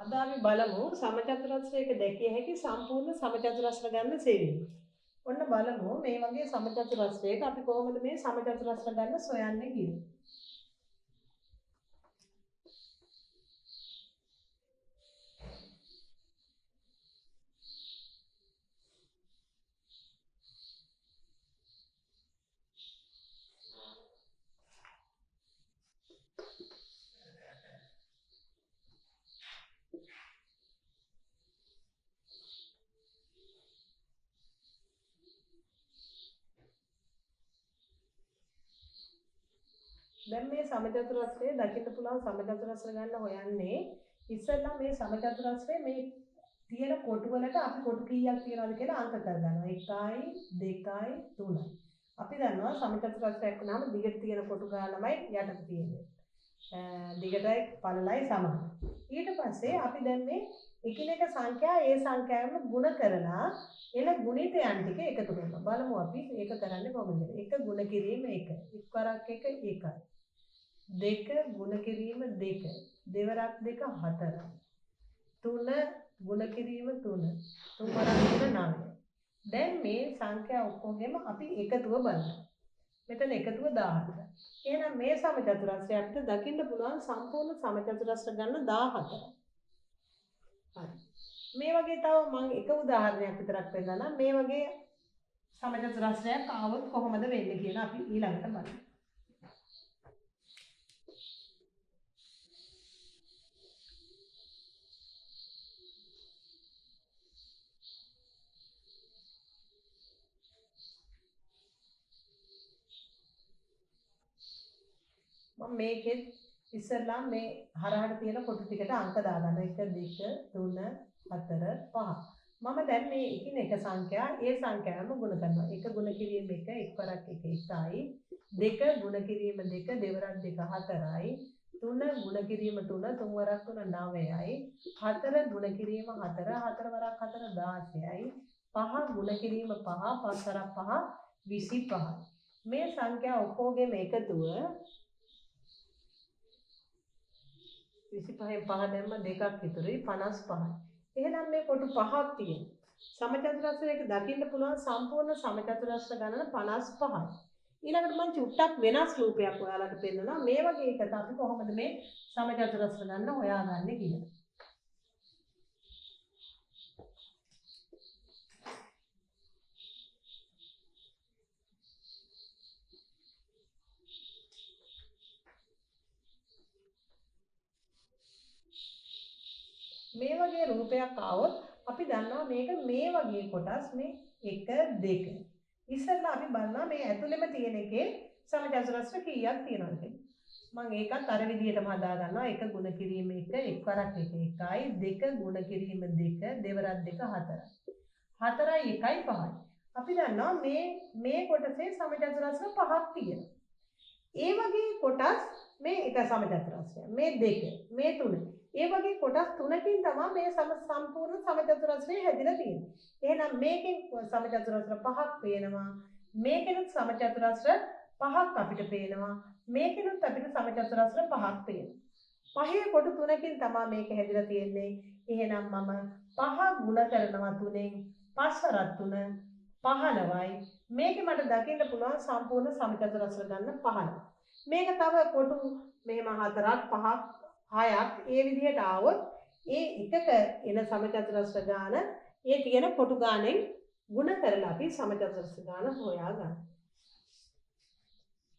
අද අපි බලමු සමචතුරස්‍රයක දැකිය හැකි සම්පූර්ණ සමචතුරස්‍ර ගන්න සෙවීම. ඔන්න බලමු මේ වගේ සමචතුරස්‍රයක අපි කොහොමද මේ සමචතුරස්‍ර ගන්න සොයන්නේ කියලා. දැන් මේ සමචතුරස්‍රයේ දකින්න පුළුවන් සමචතුරස්‍ර ගන්න හොයන්නේ ඉස්සෙල්ලා මේ සමචතුරස්‍රයේ මේ තියෙන කොටු වලට අපි කොටු කීයක් තියනවද කියලා අංක කරගන්නවා 1යි 2යි 3යි. අපි දන්නවා සමචතුරස්‍රයක් වුණාම දිගට තියෙන කොටු ගානමයි යටට තියෙන්නේ. දිගටයි පළලයි සමාන. ඊට පස්සේ අපි දැන් මේ එකිනෙක සංඛ්‍යා ඒ සංඛ්‍යාවම ගුණ කරලා එන ගුණිතයන් ටික එකතු කරනවා. බලමු අපි ඒක කරන්නේ කොහොමද? 1 ගුණ කිරීම 1. එක්වරක් 1 1යි. 2 ගුණ කිරීම 2. දෙවරක් 2 4යි. 3 ගුණ කිරීම 3. තුන්වරක් 3 9. දැන් මේ සංඛ්‍යා ඔක්කොගෙම අපි එකතුව බලනවා. මෙතන එකතුව 14. එහෙනම් මේ සමචතුරස්‍රය අපිට දකින්න පුළුවන් සම්පූර්ණ සමචතුරස්‍ර ගන්න 14. හරි. මේ වගේ තව මම එක උදාහරණයක් විතරක් පෙන්නන්නම්. මේ වගේ සමචතුරස්‍රයක් ආවොත් කොහොමද වෙන්නේ කියලා අපි ඊළඟට බලමු. මම මේකෙත් ඉස්සෙල්ලා මේ හරහට තියෙන කොටු ටිකට අංක දාගන්න 1 2 3 4 5. මම දැන් මේ එකිනෙක සංඛ්‍යා ඒ සංඛ්‍යාවම ගුණ කරනවා. 1 ගුණ කිරීම 1 එක්වරක් 1 1යි. 2 ගුණ කිරීම 2 දෙවරක් 2 4යි. 3 ගුණ කිරීම 3 තුන්වරක් 3 9යි. 4 ගුණ කිරීම 4 හතරවරක් 4 16යි. 5 ගුණ කිරීම 5 පස්වරක් 5 25යි. මේ සංඛ්‍යා ඔක්කොගෙම එකතුව 25න් 5 දැම්ම දෙකක් ඉතුරුයි 55යි. එහෙනම් මේ කොටු 5ක් තියෙනවා. සමචතුරස්‍රයක දකින්න පුළුවන් සම්පූර්ණ සමචතුරස්‍ර ගණන 55යි. ඊළඟට මම චුට්ටක් වෙනස් රූපයක් ඔයාලට පෙන්නනවා. මේ වගේ එකට අපි කොහොමද මේ සමචතුරස්‍ර ගණන හොයාගන්නේ කියලා. මේ වගේ රූපයක් ආවොත් අපි දන්නවා මේක මේ වගේ කොටස් මේ 1 2. ඉස්සෙල්ලා අපි බලනවා මේ ඇතුළෙම තියෙන එකේ සමචතුරස්‍ර කීයක් තියෙනවද කියලා. මම ඒකත් අර විදිහටම හදා ගන්නවා. 1 ගුණ කිරීම 1 එක්වරක් 1 1යි. 2 ගුණ කිරීම 2 දෙවරක් 2 4යි. 4යි 1යි 5යි. අපි දන්නවා මේ කොටසේ සමචතුරස්‍ර 5ක් තියෙනවා. ඒ වගේ කොටස් මේ එක සමචතුරස්‍රය. මේ 2 මේ 3 ඒ වගේ කොටස් 3කින් තමයි මේ සම්පූර්ණ සමචතුරස්‍රය හැදිලා තියෙන්නේ. එහෙනම් මේකෙන් සමචතුරස්‍ර 5ක් පේනවා. මේකෙනුත් සමචතුරස්‍ර 5ක් අපිට පේනවා. මේකෙනුත් අපිට සමචතුරස්‍ර 5ක් පේනවා. පහේ කොටු 3කින් තමයි මේක හැදිලා තියෙන්නේ. එහෙනම් මම 5 ගුණ කරනවා 3ෙන් 5 වරක් 3 15යි. මේකේ මට දකින්න පුළුවන් සම්පූර්ණ සමචතුරස්‍ර ගන්න 15. මේක තව කොටු මෙහෙම 4ක් 5ක් 6ක් ඒ විදිහට ආවොත් ඒ එකක එන සමචතුරස්‍ර ගාන ඒ තියෙන කොටු ගානෙන් ගුණ කරලා අපි සමචතුරස්‍ර ගාන හොයා ගන්නවා.